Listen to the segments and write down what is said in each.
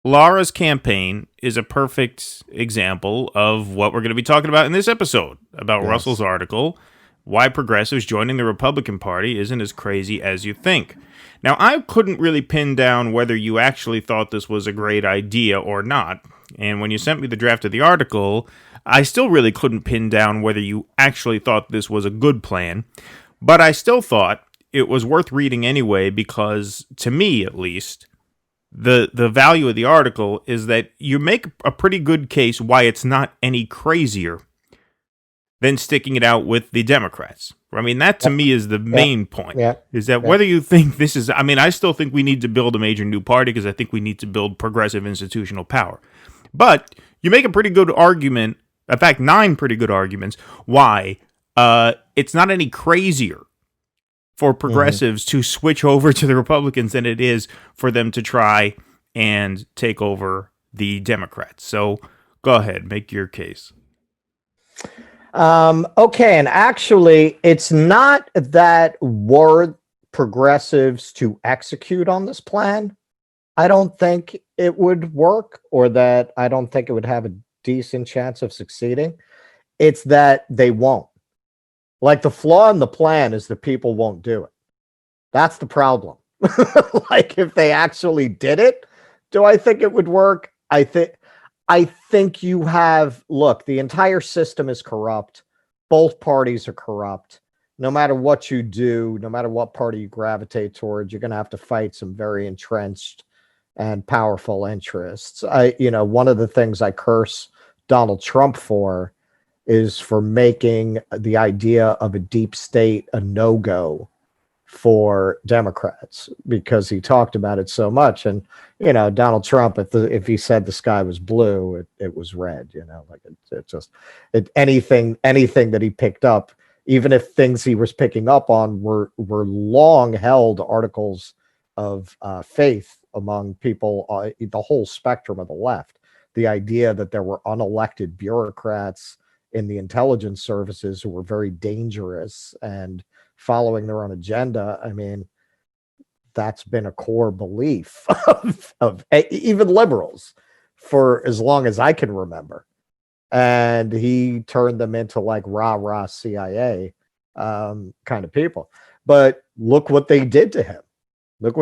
Laura's campaign is a perfect example of what we're going to be talking about in this episode about Russell's article, Why Progressives Joining the Republican Party Isn't as Crazy as You Think. Now, I couldn't really pin down whether you actually thought this was a great idea or not. And when you sent me the draft of the article, I still really couldn't pin down whether you actually thought this was a good plan. But I still thought it was worth reading anyway because, to me at least, the value of the article is that you make a pretty good case why it's not any crazier than sticking it out with the Democrats. I mean, that to me is the main point, is that whether you think this is, I mean, I still think we need to build a major new party because I think we need to build progressive institutional power. But you make a pretty good argument, in fact, 9 pretty good arguments, why it's not any crazier for progressives to switch over to the Republicans than it is for them to try and take over the Democrats. So go ahead, make your case. Okay, and actually, it's not that were progressives to execute on this plan, I don't think it would work, or that I don't think it would have a decent chance of succeeding. It's that they won't. Like, the flaw in the plan is that people won't do it. That's the problem. Like, if they actually did it, do I think it would work? I think you have, look, the entire system is corrupt. Both parties are corrupt. No matter what you do, no matter what party you gravitate towards, you're going to have to fight some very entrenched and powerful interests. One of the things I curse Donald Trump for is for making the idea of a deep state a no-go for Democrats, because he talked about it so much. And, Donald Trump, if he said the sky was blue, it was red, anything that he picked up, even if things he was picking up on were long held articles of faith among people, the whole spectrum of the left, the idea that there were unelected bureaucrats in the intelligence services who were very dangerous and following their own agenda. I mean, that's been a core belief of even liberals for as long as I can remember. And he turned them into like rah-rah CIA kind of people. But look what they did to him. Like,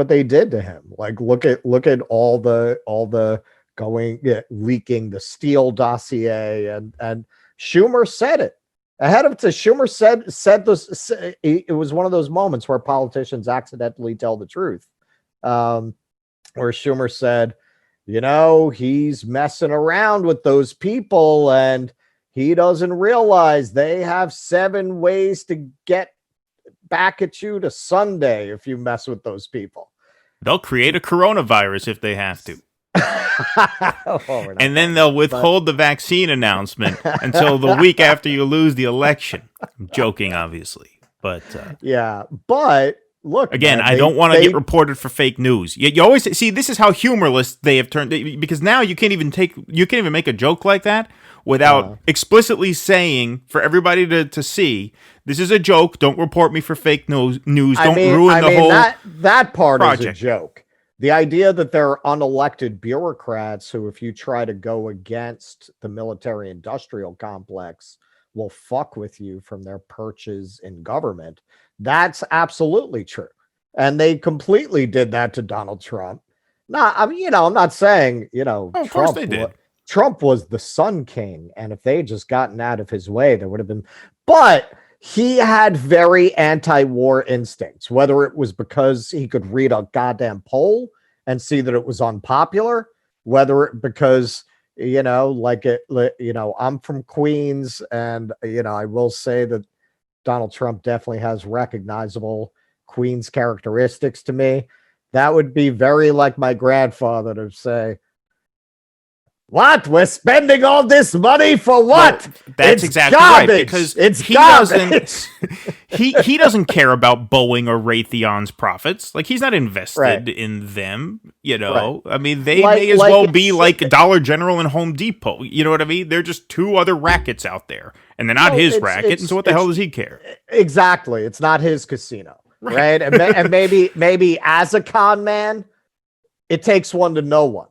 look at all the leaking the Steele dossier, and Schumer said it. Ahead of it, Schumer said this. It was one of those moments where politicians accidentally tell the truth, where Schumer said, he's messing around with those people, and he doesn't realize they have 7 ways to get back at you to Sunday if you mess with those people. They'll create a coronavirus if they have to. And then they'll withhold the vaccine announcement until the week after you lose the election. I'm joking, obviously, but but look again, I don't want to get reported for fake news. You always see this is how humorless they have turned, because now you can't even make a joke like that without explicitly saying for everybody to see this is a joke. Don't report me for fake news. Don't ruin the whole that part project. Is a joke. The idea that there are unelected bureaucrats who, if you try to go against the military-industrial complex, will fuck with you from their perches in government, that's absolutely true. And they completely did that to Donald Trump. I'm not saying, of course they did. Trump was the Sun King, and if they had just gotten out of his way, there would have been. But he had very anti-war instincts, whether it was because he could read a goddamn poll and see that it was unpopular, whether it because, I'm from Queens, and, I will say that Donald Trump definitely has recognizable Queens characteristics to me. That would be very like my grandfather to say, what? We're spending all this money for what? Well, that's exactly garbage. Right, because he doesn't care about Boeing or Raytheon's profits. Like, he's not invested in them, Right. I mean, they may as well be like Dollar General and Home Depot. You know what I mean? They're just 2 other rackets out there, and they're not his racket, and so what the hell does he care? Exactly. It's not his casino, right? And maybe as a con man, it takes one to know one.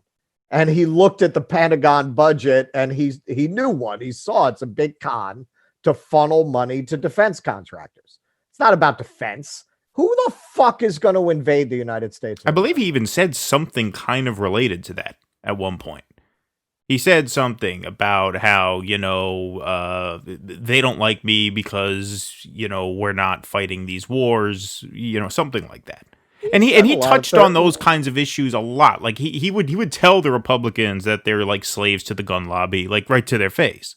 And he looked at the Pentagon budget and he knew what he saw. It's a big con to funnel money to defense contractors. It's not about defense. Who the fuck is going to invade the United States? I believe he even said something kind of related to that at one point. He said something about how, they don't like me because, we're not fighting these wars, something like that. And he touched on those kinds of issues a lot. Like he would tell the Republicans that they're like slaves to the gun lobby, like right to their face.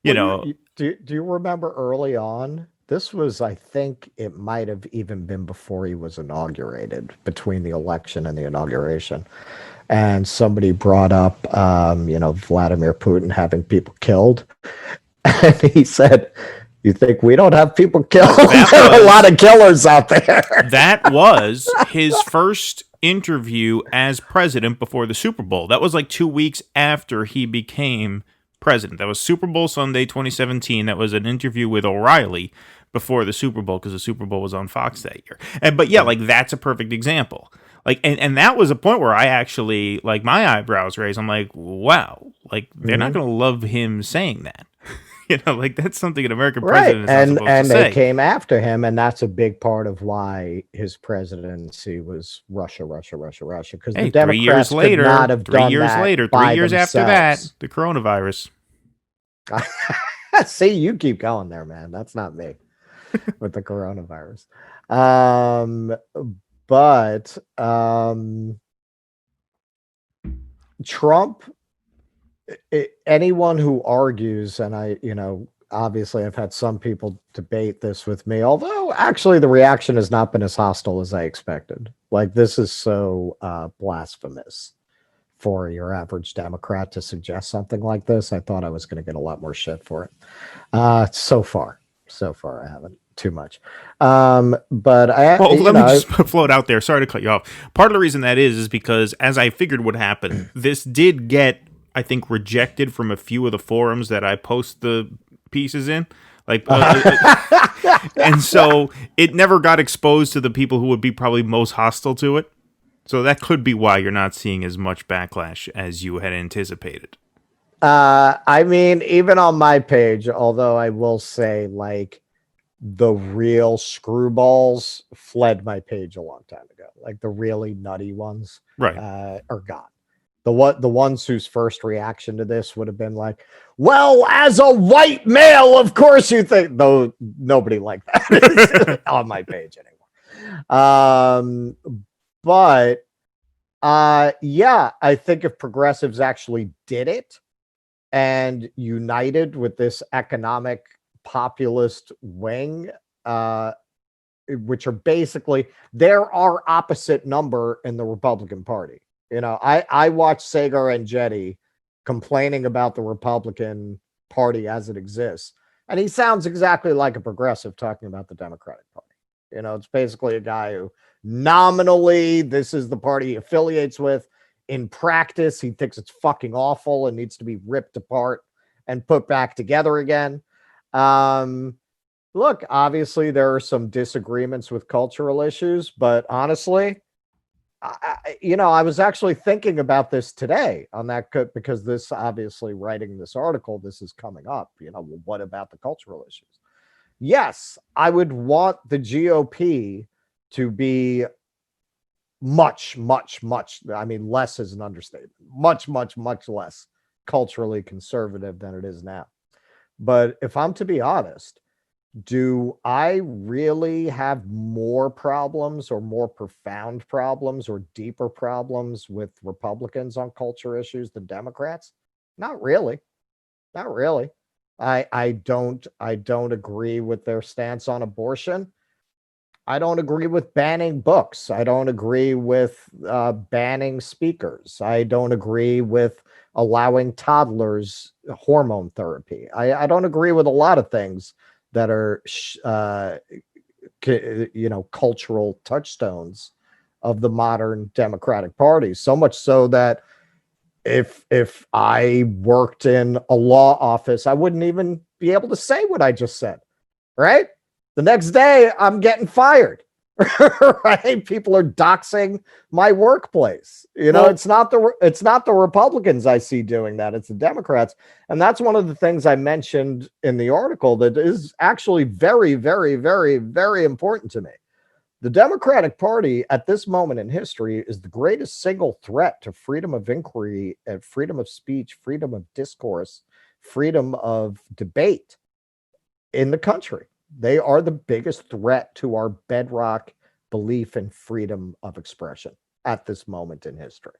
Do you remember early on? This was, I think it might have even been before he was inaugurated, between the election and the inauguration. And somebody brought up, Vladimir Putin having people killed. And he said, you think we don't have people killed? There are a lot of killers out there. That was his first interview as president before the Super Bowl. That was like 2 weeks after he became president. That was Super Bowl Sunday 2017. That was an interview with O'Reilly before the Super Bowl, because the Super Bowl was on Fox that year. Like that's a perfect example. Like, and that was a point where I actually, like, my eyebrows raised. I'm like, wow, like they're not going to love him saying that. Like that's something an American president is not supposed to say. They came after him, and that's a big part of why his presidency was Russia, because the Democrats could not have done that by 3 years after that, the coronavirus. See, you keep going there, man. That's not me with the coronavirus. But Trump, anyone who argues, and obviously I've had some people debate this with me, although actually the reaction has not been as hostile as I expected. Like, this is so blasphemous for your average Democrat to suggest something like this. I thought I was going to get a lot more shit for it. So far I haven't too much. But let me just float out there. Sorry to cut you off. Part of the reason that is because, as I figured would happen, this did get, I think, rejected from a few of the forums that I post the pieces in. And so it never got exposed to the people who would be probably most hostile to it. So that could be why you're not seeing as much backlash as you had anticipated. I mean, even on my page, although I will say, like, the real screwballs fled my page a long time ago. Like, the really nutty ones, right, are gone. The ones whose first reaction to this would have been like, well, as a white male, of course you think. Though nobody like that on my page anymore. But I think if progressives actually did it and united with this economic populist wing, which are basically, they're our opposite number in the Republican Party. I watched Sagar and Getty complaining about the Republican Party as it exists, and he sounds exactly like a progressive talking about the Democratic Party. It's basically a guy who nominally this is the party he affiliates with. In practice, he thinks it's fucking awful and needs to be ripped apart and put back together again. Look, obviously there are some disagreements with cultural issues, but honestly, I was actually thinking about this today on that, because this, obviously, writing this article, this is coming up. What about the cultural issues? Yes, I would want the GOP to be much, much, much, I mean, less is an understatement, much, much, much less culturally conservative than it is now. But if I'm to be honest, do I really have more problems or more profound problems or deeper problems with Republicans on culture issues than Democrats? Not really. Not really. I don't agree with their stance on abortion. I don't agree with banning books. I don't agree with banning speakers. I don't agree with allowing toddlers hormone therapy. I don't agree with a lot of things that are, cultural touchstones of the modern Democratic Party. So much so that if I worked in a law office, I wouldn't even be able to say what I just said, right? The next day, I'm getting fired, Right? People are doxing my workplace. Well, it's not the Republicans I see doing that. It's the Democrats. And that's one of the things I mentioned in the article that is actually very, very, very, very important to me. The Democratic Party at this moment in history is the greatest single threat to freedom of inquiry and freedom of speech, freedom of discourse, freedom of debate in the country. They are the biggest threat to our bedrock belief in freedom of expression at this moment in history.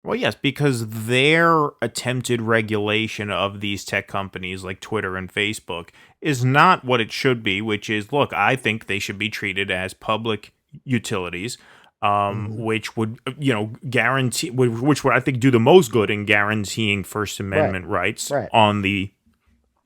Well, yes, because their attempted regulation of these tech companies like Twitter and Facebook is not what it should be, which is, look, I think they should be treated as public utilities, which would, guarantee, which would, I think, do the most good in guaranteeing First Amendment rights on the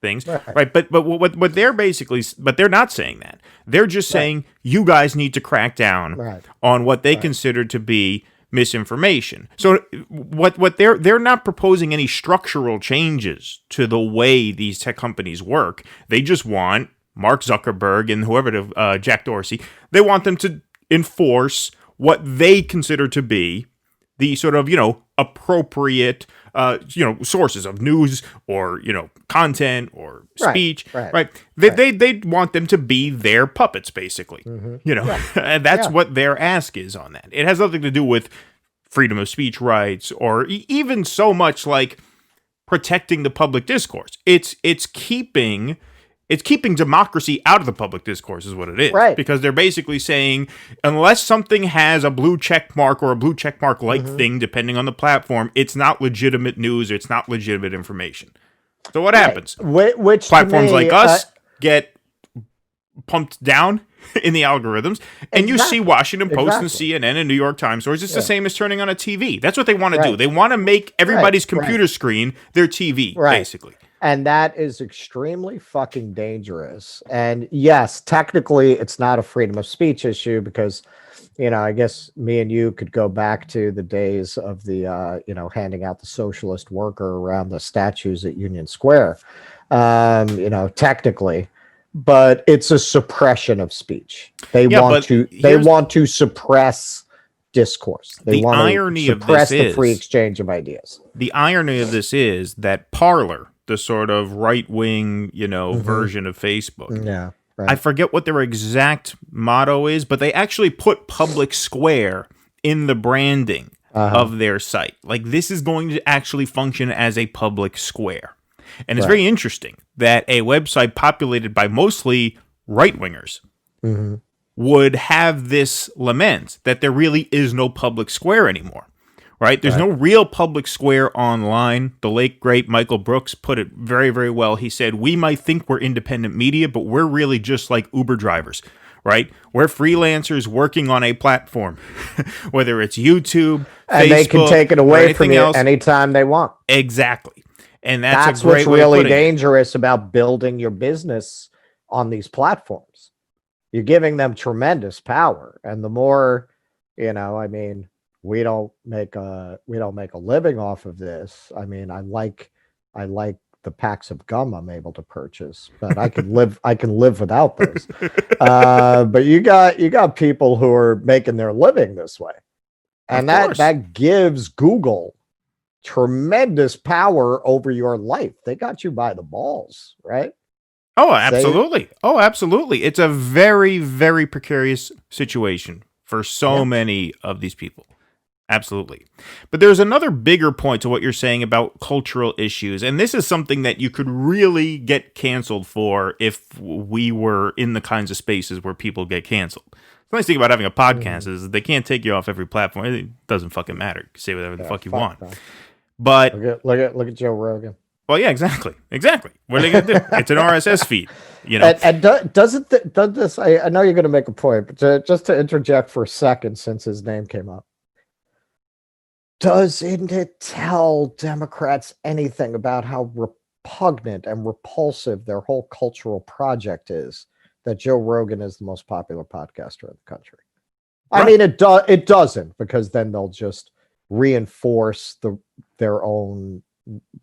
things, right? But what they're basically, but they're not saying that. They're just saying you guys need to crack down on what they consider to be misinformation. So what they're not proposing any structural changes to the way these tech companies work. They just want Mark Zuckerberg and whoever, Jack Dorsey, they want them to enforce what they consider to be the sort of, appropriate, sources of news or, content or speech, right? They want them to be their puppets, basically, and that's what their ask is on that. It has nothing to do with freedom of speech rights or even so much like protecting the public discourse. It's keeping democracy out of the public discourse is what it is. Right. Because they're basically saying, unless something has a blue check mark or a blue check mark like thing, depending on the platform, it's not legitimate news or it's not legitimate information. So what happens? Which platforms like us get pumped down in the algorithms, and you see Washington Post and CNN and New York Times stories. It's the same as turning on a TV. That's what they want to do. They want to make everybody's computer screen their TV, basically. And that is extremely fucking dangerous. And yes, technically, it's not a freedom of speech issue because, I guess me and you could go back to the days of the, handing out the socialist worker around the statues at Union Square, technically. But it's a suppression of speech. They want to suppress discourse. They want to suppress the free exchange of ideas. The irony of this is that Parler, the sort of right-wing, version of Facebook. Yeah. Right. I forget what their exact motto is, but they actually put public square in the branding of their site. Like, this is going to actually function as a public square. And it's very interesting that a website populated by mostly right-wingers would have this lament that there really is no public square anymore. Right? There's no real public square online. The late, great Michael Brooks put it very, very well. He said, we might think we're independent media, but we're really just like Uber drivers, right? We're freelancers working on a platform, whether it's YouTube, and Facebook, they can take it away from you anytime they want. Exactly. And that's a what's great really dangerous about building your business on these platforms. You're giving them tremendous power. And the more, we don't make a living off of this. I mean, I like the packs of gum I'm able to purchase, but I can live without those. But you got people who are making their living this way. And that gives Google tremendous power over your life. They got you by the balls, right? Oh, absolutely. It's a very, very precarious situation for so many of these people. Absolutely. But there's another bigger point to what you're saying about cultural issues. And this is something that you could really get canceled for if we were in the kinds of spaces where people get canceled. The nice thing about having a podcast is they can't take you off every platform. It doesn't fucking matter. You can say whatever the fuck you want. That. But look at Joe Rogan. Well, yeah, exactly. What are they going to do? It's an RSS feed, And does this? I know you're going to make a point, but just to interject for a second, since his name came up, doesn't it tell Democrats anything about how repugnant and repulsive their whole cultural project is that Joe Rogan is the most popular podcaster in the country? Right. I mean, it doesn't, because then they'll just reinforce their own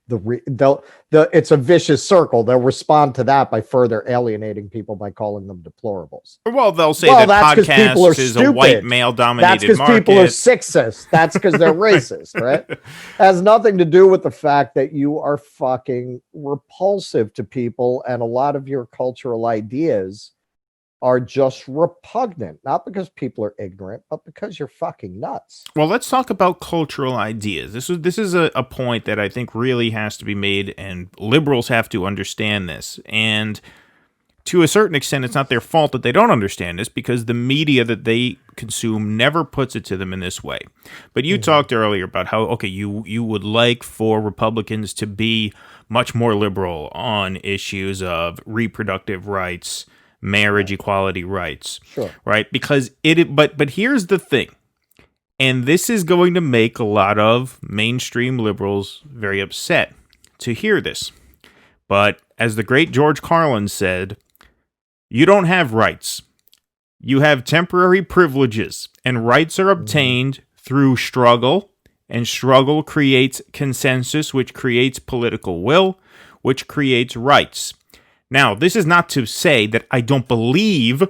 It's a vicious circle. They'll respond to that by further alienating people by calling them deplorables. Well, they'll say that that's because people are podcasts is stupid. a white male-dominated That's because market. people are sexist. That's because they're racist, right? Has nothing to do with the fact that you are fucking repulsive to people, and a lot of your cultural ideas are just repugnant, not because people are ignorant, but because you're fucking nuts. Well, let's talk about cultural ideas. This is a point that I think really has to be made, and liberals have to understand this. And to a certain extent, it's not their fault that they don't understand this, because the media that they consume never puts it to them in this way. But you talked earlier about how, okay, you would like for Republicans to be much more liberal on issues of reproductive rights, marriage equality rights, right? Because but here's the thing, and this is going to make a lot of mainstream liberals very upset to hear this. But as the great George Carlin said, you don't have rights. You have temporary privileges, and rights are obtained through struggle, and struggle creates consensus, which creates political will, which creates rights. Now, this is not to say that I don't believe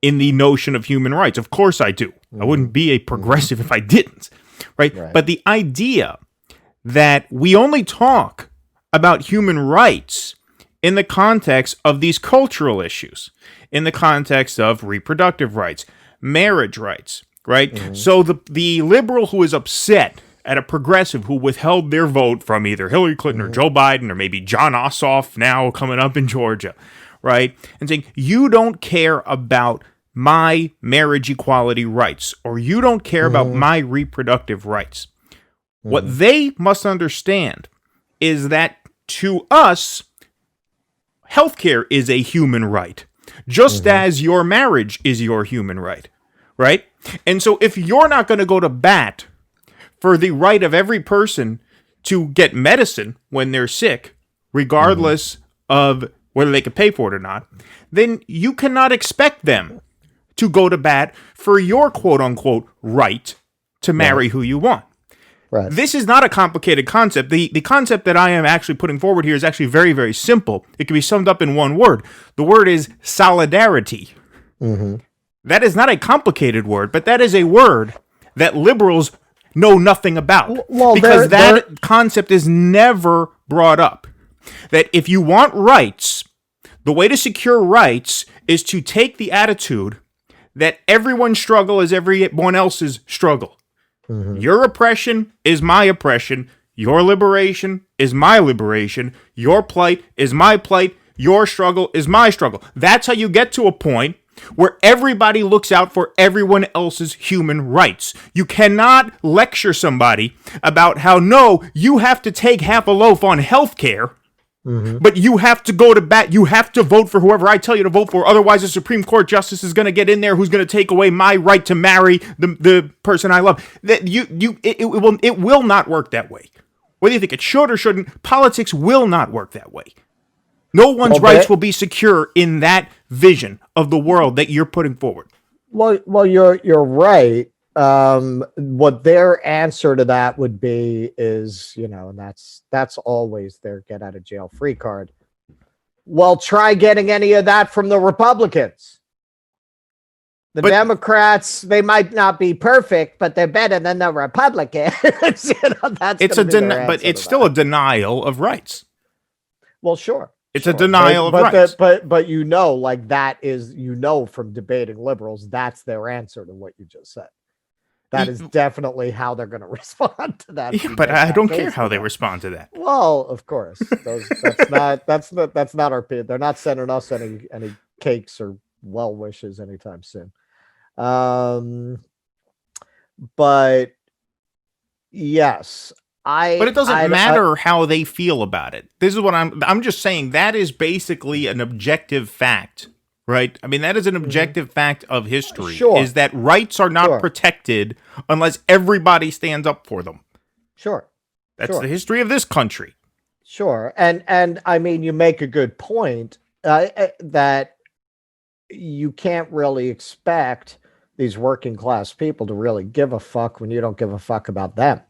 in the notion of human rights. Of course I do. I wouldn't be a progressive if I didn't, right? But the idea that we only talk about human rights in the context of these cultural issues, in the context of reproductive rights, marriage rights, right? So the liberal who is upset at a progressive who withheld their vote from either Hillary Clinton or Joe Biden, or maybe John Ossoff now coming up in Georgia, right? And saying, you don't care about my marriage equality rights, or you don't care about my reproductive rights. What they must understand is that to us, healthcare is a human right, just as your marriage is your human right, right? And so if you're not going to go to bat for the right of every person to get medicine when they're sick, regardless of whether they can pay for it or not, then you cannot expect them to go to bat for your quote-unquote right to marry who you want. Right. This is not a complicated concept. The concept that I am actually putting forward here is actually very, very simple. It can be summed up in one word. The word is solidarity. That is not a complicated word, but that is a word that liberals know nothing about, because that concept is never brought up. That if you want rights, the way to secure rights is to take the attitude that everyone's struggle is everyone else's struggle. Your oppression is my oppression. Your liberation is my liberation. Your plight is my plight. Your struggle is my struggle. That's how you get to a point where everybody looks out for everyone else's human rights. You cannot lecture somebody about how, no, you have to take half a loaf on healthcare, but you have to go to bat. You have to vote for whoever I tell you to vote for. Otherwise, a Supreme Court justice is going to get in there who's going to take away my right to marry the person I love. That it will not work that way. Whether you think it should or shouldn't, politics will not work that way. No one's rights will be secure in that vision of the world that you're putting forward. Well, you're right. What their answer to that would be is, and that's always their get out of jail free card. Well, try getting any of that from the Republicans. The Democrats, they might not be perfect, but they're better than the Republicans. It's still a denial of rights. Well, sure. It's a denial of rights. But like that is, from debating liberals, that's their answer to what you just said. That is definitely how they're going to respond to that. Yeah, but I don't care how they respond to that. Well, of course, that's not our. They're not sending us any cakes or well wishes anytime soon. But yes. But it doesn't matter how they feel about it. This is what I'm just saying. That is basically an objective fact, right? I mean, that is an objective fact of history, is that rights are not protected unless everybody stands up for them. That's the history of this country. And I mean, you make a good point that you can't really expect these working class people to really give a fuck when you don't give a fuck about them.